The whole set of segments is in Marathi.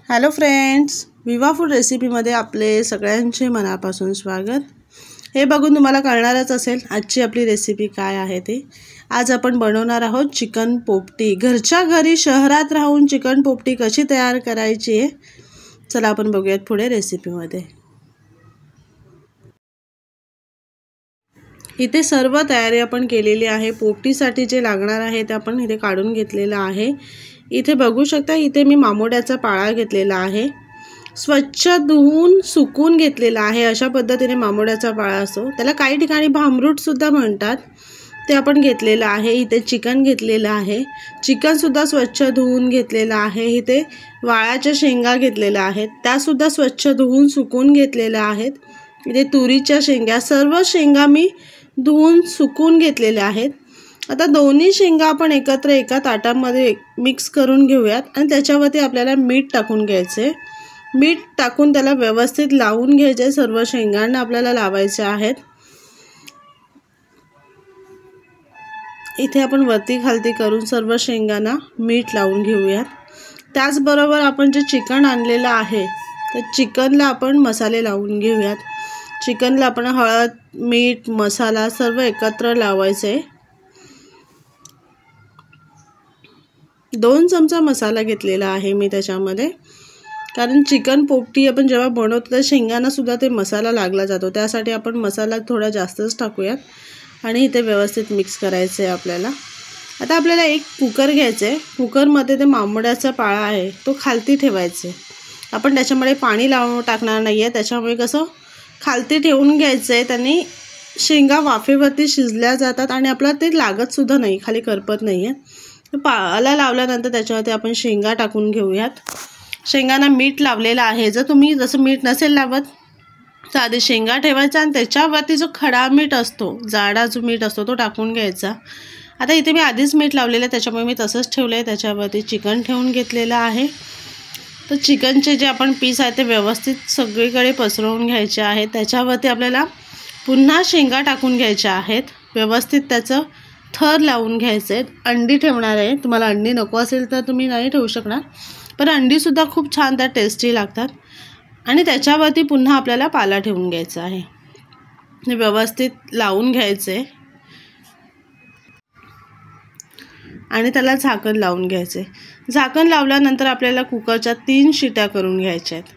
हॅलो फ्रेंड्स, विवा फूड रेसिपीमध्ये आपले सगळ्यांचे मनापासून स्वागत। हे बघून तुम्हाला कळणारच असेल आजची आपली रेसिपी काय आहे ते। आज आपण बनवणार आहोत चिकन पोपटी। घरच्या घरी शहरात राहून चिकन पोपटी कशी तयार करायची आहे चला आपण बघूयात पुढे रेसिपीमध्ये। इथे सर्व तयारी आपण केलेली आहे। पोपटीसाठी जे लागणार आहे ते आपण इथे काढून घेतलेलं आहे। इथे बघू शकता, इथे मी मामोड्याचा पाळा घेतलेला आहे, स्वच्छ धुवून सुकून घेतलेला आहे। अशा पद्धतीने मामोड्याचा पाळा असतो, त्याला काही ठिकाणी भामरूट सुद्धा म्हणतात, ते आपण घेतलेलं आहे। इथे चिकन घेतलेलं आहे, चिकन सुद्धा स्वच्छ धुवून घेतलेलं आहे। इथे वाळाच्या शेंगा घेतलेल्या आहेत, त्या सुद्धा स्वच्छ धुवून सुकून घेतलेल्या आहेत। इथे तुरीच्या शेंगा, सर्व शेंगा मी धुवून सुकून घेतलेल्या आहेत। आता दोन्ही शेंगा आपण एकत्र एका ताटामध्ये मिक्स करून घेऊयात आणि त्याच्यावरती आपल्याला मीठ टाकून घ्यायचे। मीठ टाकून त्याला व्यवस्थित लावून घ्यायचे, सर्व शेंगांना आपल्याला लावायचे आहेत। इथे आपण वरती खालती करून सर्व शेंगांना मीठ लावून घेऊयात। त्याचबरोबर आपण जे चिकन आणलेलं आहे त्या चिकनला आपण मसाले लावून घेऊयात। चिकनला आपण हळद, मीठ, मसाला सर्व एकत्र लावायचे। 2 चमचा मसाला घेतलेला आहे मी त्याच्यामध्ये, कारण चिकन पोपटी आपण जेव्हा बनवतो त्या शेंगांना सुद्धा ते मसाला लागला जातो, त्यासाठी आपण मसाला थोडा जास्तच टाकूयात आणि इथे व्यवस्थित मिक्स करायचं आहे आपल्याला। आता आपल्याला एक कुकर घ्यायचं आहे, कुकरमध्ये ते मामोड्याचा पाळा आहे तो खालती ठेवायचा आहे। आपण त्याच्यामध्ये पाणी टाकणार नाही आहे, त्याच्यामुळे कसं खालती ठेवून घ्यायचं आहे, त्यांनी शेंगा वाफेवरती शिजल्या जातात आणि आपल्याला ते लागत सुद्धा नाही, खाली करपत नाही आहे। पाळाला लावल्यानंतर त्याच्यावरती आपण शेंगा टाकून घेऊयात। शेंगांना मीठ लावलेलं आहे, जर तुम्ही जसं मीठ नसेल लावत तर आधी शेंगा ठेवायचा आणि त्याच्यावरती जो खडा मीठ असतो, जाडा जो मीठ असतो तो टाकून घ्यायचा। आता इथे मी आधीच मीठ लावलेलं आहे त्याच्यामुळे मी तसंच ठेवलं आहे। त्याच्यावरती चिकन ठेवून घेतलेलं आहे, तर चिकनचे जे आपण पीस आहे ते व्यवस्थित सगळीकडे पसरवून घ्यायचे आहेत। त्याच्यावरती आपल्याला पुन्हा शेंगा टाकून घ्यायच्या आहेत, व्यवस्थित त्याचं थर लावून घ्यायचे। अंडी ठेवणार आहे, तुम्हाला अंडी नको असेल तर तुम्ही नाही ठेवू शकणार, पण अंडीसुद्धा खूप छान त्या टेस्टी लागतात। आणि त्याच्यावरती पुन्हा आपल्याला पाला ठेवून घ्यायचा आहे, व्यवस्थित लावून घ्यायचे आणि त्याला झाकण लावून घ्यायचे। झाकण लावल्यानंतर आपल्याला कुकरच्या 3 शिट्या करून घ्यायच्या आहेत।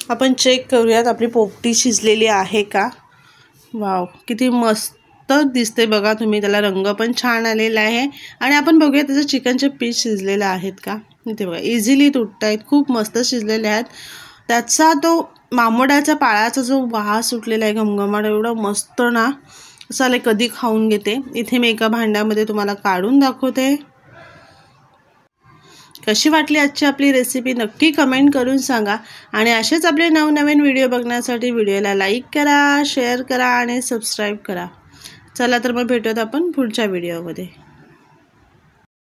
आपण चेक करूयात आपली पोपटी शिजलेली आहे का। वाव, किती मस्त दिसते बघा तुम्ही, त्याला रंग पण छान आलेला आहे। आणि आपण बघूया त्याचे चिकनचे पीस शिजलेले आहेत का। इथे बघा इझिली तुटत आहेत, खूप मस्त शिजलेले आहेत। त्याचा तो मामोड्याचा पाळाचा जो वास सुटलेला आहे, घमघमाट एवढा मस्त ना, असं कधी खाऊन घेते। इथे मी एका भांड्यामध्ये तुम्हाला काढून दाखवते। कशी वाटली आजची आपली रेसिपी नक्की कमेंट करून सांगा। आणि असेच आपले नवनवीन व्हिडिओ बघण्यासाठी व्हिडिओला लाईक करा, शेअर करा आणि सबस्क्राईब करा। चला तर मग भेटूयात आपण पुढच्या व्हिडिओमध्ये।